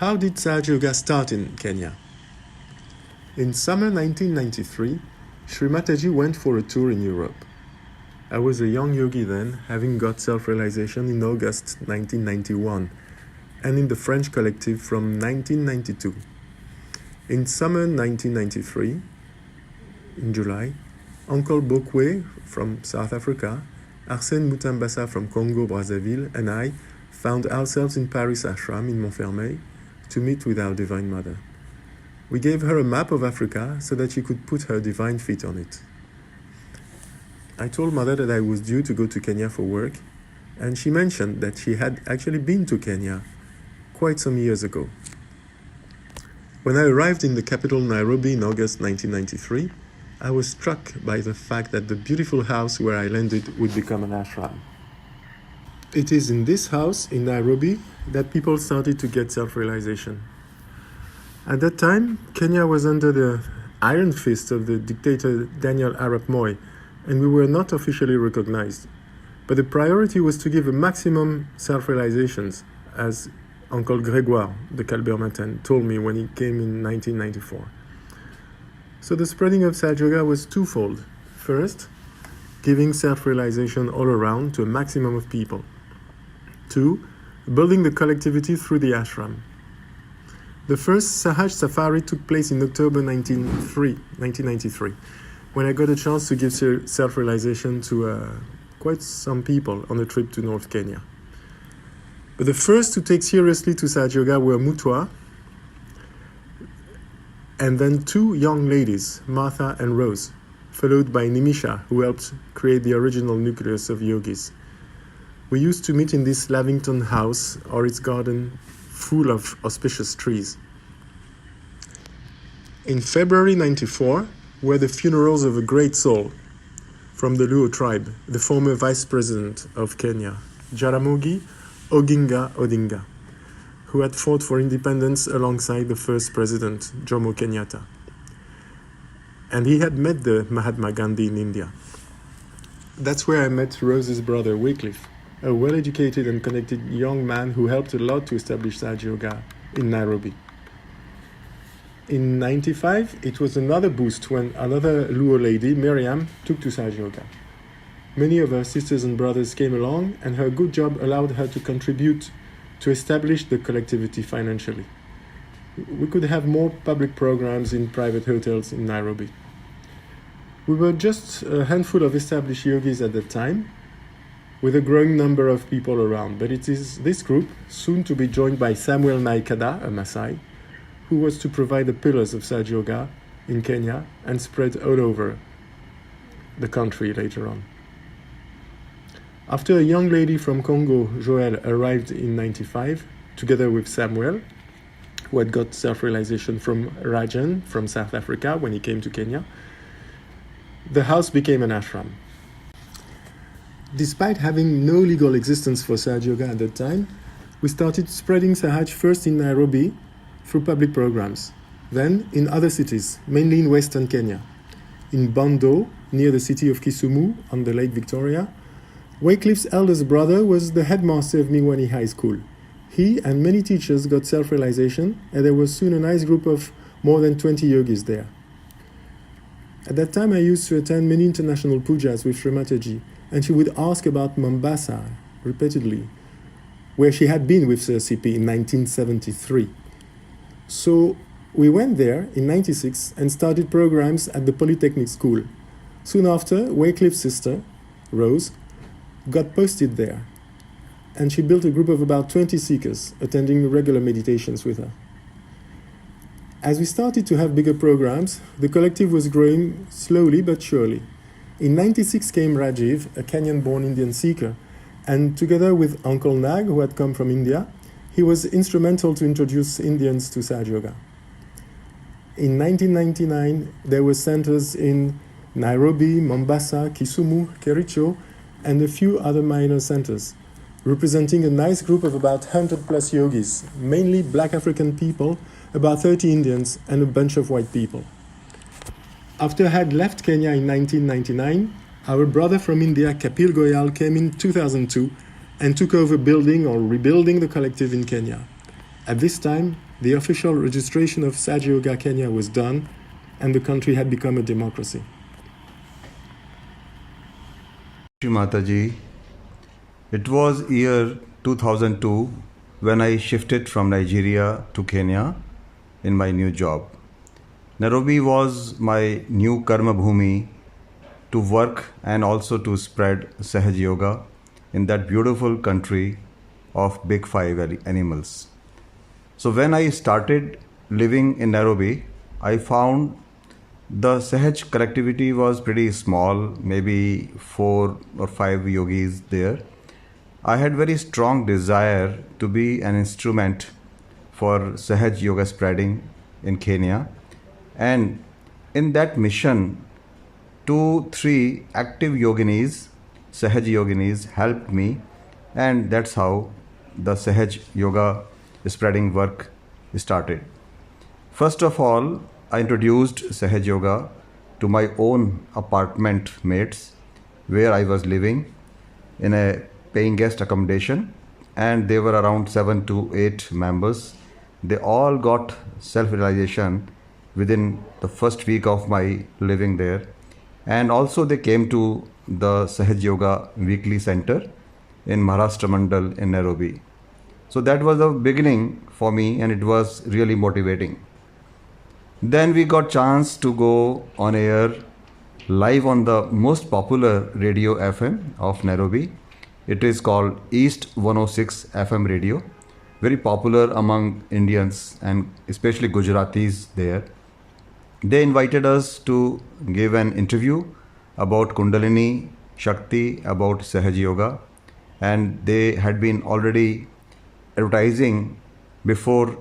How did Sahaja Yoga start in Kenya? In summer 1993, Sri Mataji went for a tour in Europe. I was a young yogi then, having got self-realization in August 1991, and in the French collective from 1992. In summer 1993, in July, Uncle Bokwe from South Africa, Arsène Mutambasa from Congo-Brazzaville, and I found ourselves in Paris Ashram in Montfermeil to meet with our Divine Mother. We gave her a map of Africa so that she could put her divine feet on it. I told Mother that I was due to go to Kenya for work, and she mentioned that she had actually been to Kenya quite some years ago. When I arrived in the capital Nairobi in August 1993, I was struck by the fact that the beautiful house where I landed would become an ashram. It is in this house in Nairobi that people started to get self-realization. At that time, Kenya was under the iron fist of the dictator Daniel Arap Moi, and we were not officially recognized. But the priority was to give a maximum self-realizations, as Uncle Grégoire de Calbert-Maten told me when he came in 1994. So the spreading of Sahaja Yoga was twofold. First, giving self-realization all around to a maximum of people. Two, building the collectivity through the ashram. The first Sahaj Safari took place in October 1993, when I got a chance to give self-realization to quite some people on a trip to North Kenya. But the first to take seriously to Sahaja Yoga were Mutwa, and then two young ladies, Martha and Rose, followed by Nimisha, who helped create the original nucleus of yogis. We used to meet in this Lavington house or its garden full of auspicious trees. In February 94 were the funerals of a great soul from the Luo tribe, the former vice president of Kenya, Jaramogi Oginga Odinga, who had fought for independence alongside the first president, Jomo Kenyatta. And he had met the Mahatma Gandhi in India. That's where I met Rose's brother, Wycliffe, a well-educated and connected young man who helped a lot to establish Sahaja Yoga in Nairobi. In 95, it was another boost when another Luo lady, Miriam, took to Sahaja Yoga. Many of her sisters and brothers came along, and her good job allowed her to contribute to establish the collectivity financially. We could have more public programs in private hotels in Nairobi. We were just a handful of established yogis at that time, with a growing number of people around, but it is this group, soon to be joined by Samuel Naikada, a Maasai, who was to provide the pillars of Sahaja Yoga in Kenya and spread all over the country later on. After a young lady from Congo, Joël, arrived in 95, together with Samuel, who had got self-realization from Rajan from South Africa when he came to Kenya, the house became an ashram. Despite having no legal existence for Sahaja Yoga at that time, we started spreading Sahaj first in Nairobi through public programs, then in other cities, mainly in western Kenya. In Bondo, near the city of Kisumu on the Lake Victoria, Wycliffe's eldest brother was the headmaster of Miwani High School. He and many teachers got self-realization, and there was soon a nice group of more than 20 yogis there. At that time, I used to attend many international pujas with Sri Mataji, and she would ask about Mombasa repeatedly, where she had been with Sir CP in 1973. So we went there in 96 and started programs at the Polytechnic School. Soon after, Wycliffe's sister, Rose, got posted there, and she built a group of about 20 seekers attending regular meditations with her. As we started to have bigger programs, the collective was growing slowly but surely. In 96 came Rajiv, a Kenyan-born Indian seeker, and together with Uncle Nag, who had come from India, he was instrumental to introduce Indians to Sahaja Yoga. In 1999, there were centers in Nairobi, Mombasa, Kisumu, Kericho, and a few other minor centers, representing a nice group of about 100 plus yogis, mainly black African people, about 30 Indians, and a bunch of white people. After I had left Kenya in 1999, our brother from India, Kapil Goyal, came in 2002 and took over building or rebuilding the collective in Kenya. At this time, the official registration of Sahaja Yoga Kenya was done, and the country had become a democracy. Shri Mataji, it was year 2002 when I shifted from Nigeria to Kenya in my new job. Nairobi was my new karma bhumi to work and also to spread Sahaja Yoga in that beautiful country of big five animals. So when I started living in Nairobi, I found the Sahaj collectivity was pretty small, maybe 4 or 5 yogis there. I had very strong desire to be an instrument for Sahaj Yoga spreading in Kenya. And in that mission, 2-3 active yoginis, Sahaj yoginis, helped me, and that's how the Sahaj Yoga spreading work started. First of all, I introduced Sahaj Yoga to my own apartment mates where I was living in a paying guest accommodation, and they were around 7 to 8 members. They all got self-realization within the first week of my living there, and also they came to the Sahaj Yoga weekly center in Maharashtra Mandal in Nairobi. So that was the beginning for me, and it was really motivating. Then we got chance to go on air live on the most popular radio FM of Nairobi. It is called East 106 FM radio, very popular among Indians and especially Gujaratis there. They invited us to give an interview about Kundalini, Shakti, about Sahaj Yoga, and they had been already advertising before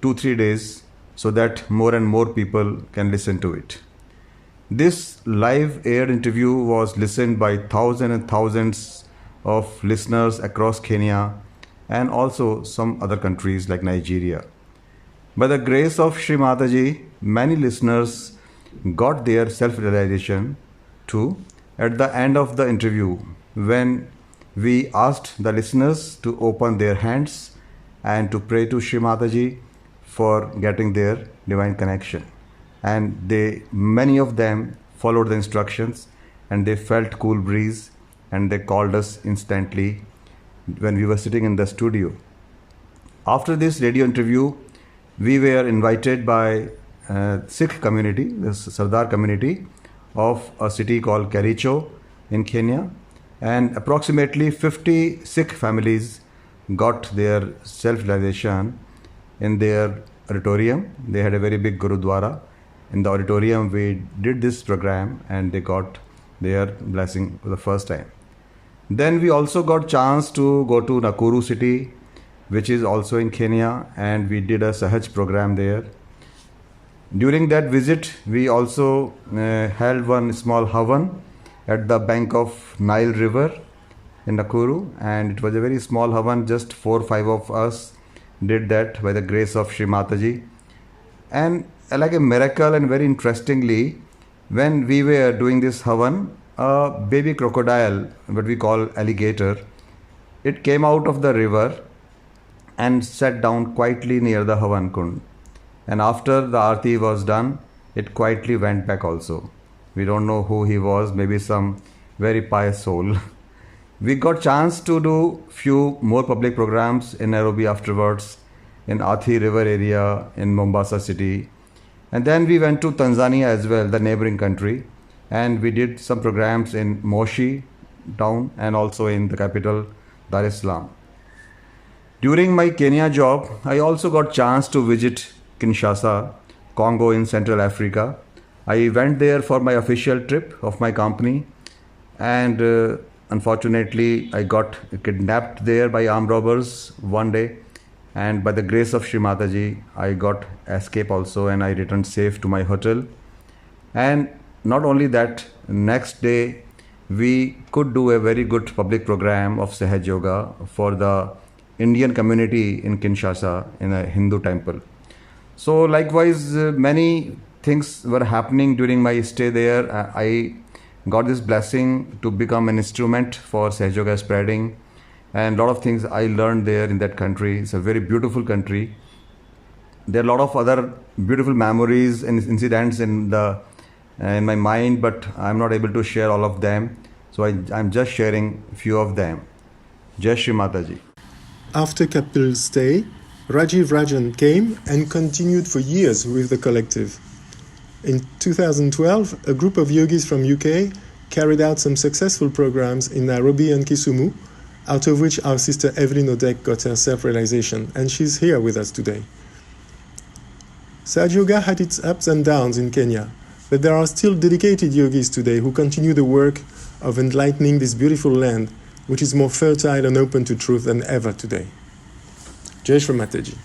2-3 days so that more and more people can listen to it. This live air interview was listened by thousands and thousands of listeners across Kenya and also some other countries like Nigeria. By the grace of Shri Mataji, many listeners got their self-realization too at the end of the interview, when we asked the listeners to open their hands and to pray to Shri Mataji for getting their divine connection. And many of them followed the instructions, and they felt cool breeze, and they called us instantly when we were sitting in the studio. After this radio interview, we were invited by Sikh community, the Sardar community of a city called Kericho in Kenya, and approximately 50 Sikh families got their self-realization in their auditorium. They had a very big Gurudwara. In the auditorium, we did this program, and they got their blessing for the first time. Then we also got chance to go to Nakuru city, which is also in Kenya, and we did a Sahaj program there. During that visit, we also held one small havan at the bank of Nile River in Nakuru, and it was a very small havan. Just 4 or 5 of us did that by the grace of Shri Mataji. And like a miracle, and very interestingly, when we were doing this havan, a baby crocodile, what we call alligator, it came out of the river and sat down quietly near the havan kund. And after the aarti was done, it quietly went back also. We don't know who he was, maybe some very pious soul. We got chance to do few more public programs in Nairobi afterwards, in Athi River area, in Mombasa city. And then we went to Tanzania as well, the neighboring country, and we did some programs in Moshi town and also in the capital, Dar es Salaam. During my Kenya job, I also got chance to visit Kinshasa, Congo in Central Africa. I went there for my official trip of my company, and unfortunately I got kidnapped there by armed robbers one day, and by the grace of Shri Mataji, I got escape also, and I returned safe to my hotel. And not only that, next day we could do a very good public program of Sahaj Yoga for the Indian community in Kinshasa in a Hindu temple. So likewise, many things were happening during my stay there. I got this blessing to become an instrument for Sahaj Yoga spreading, and a lot of things I learned there in that country. It's a very beautiful country. there are a lot of other beautiful memories and incidents in my mind, but I'm not able to share all of them. So I'm just sharing few of them. Jai Shri Mataji. After Kapil's stay, Rajiv Rajan came and continued for years with the collective. In 2012, a group of yogis from UK carried out some successful programs in Nairobi and Kisumu, out of which our sister Evelyn Odek got her self-realization, and she's here with us today. Sahaja Yoga had its ups and downs in Kenya, but there are still dedicated yogis today who continue the work of enlightening this beautiful land, which is more fertile and open to truth than ever today. Jai Shri Mataji.